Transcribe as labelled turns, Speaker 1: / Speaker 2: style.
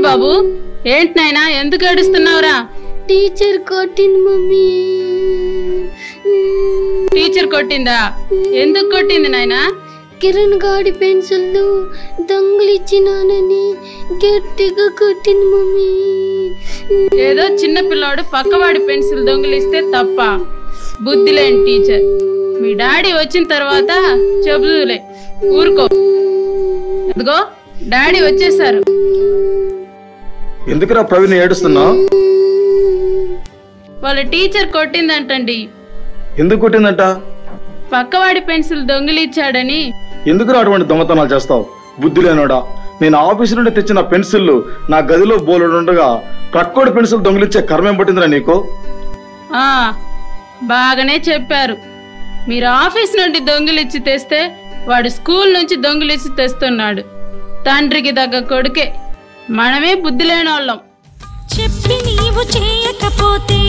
Speaker 1: బాబు? ఏంటి నాయనా, ఎందుకు ఏడుస్తున్నావురా?
Speaker 2: టీచర్ కొట్టింది మమ్మీ.
Speaker 1: టీచర్ కొట్టిందా? ఎందుకు కొట్టింది నాయనా?
Speaker 2: కిరణ్ గాడి పెన్సిల్లు దొంగిలిచ్చినానని గట్టిగా కొట్టింది మమ్మీ.
Speaker 1: ఏదో చిన్న పిల్లాడు పక్కవాడి పెన్సిల్ దొంగిలిస్తే తప్ప? బుద్ధి లేని టీచర్. మీ డాడీ వచ్చిన తర్వాత చెబుదులే, ఊరుకో. అదిగో డాడీ వచ్చేసారు.
Speaker 3: ఎందుకురా ప్రవీణ్ ఏడుస్తున్నావు?
Speaker 1: వాళ్ళ టీచర్ కొట్టిందంటండి.
Speaker 3: ఎందుకు కొట్టిందంట?
Speaker 1: పక్కవాడి పెన్సిల్ దొంగిలిచ్చాడని.
Speaker 3: ఎందుకురా అటువంటి దొంగతనాలు చేస్తావు? బుద్ధి లేనోడా. నేను ఆఫీసు నుండి తెచ్చిన పెన్సిల్ నా గదిలో బోలెడుండగా పక్కోడి పెన్సిల్ దొంగిలిచ్చే కర్మేం పట్టిందిరా నీకు?
Speaker 1: బాగానే చెప్పారు. మీరు ఆఫీస్ నుండి దొంగిలిచ్చి తెస్తే వాడు స్కూల్ నుంచి దొంగిలిచ్చి తెస్తున్నాడు. తండ్రికి తగ్గ కొడుకే. మనమే బుద్ధి లేనోళ్ళం.
Speaker 4: చెప్పి నీవు చేయకపోతే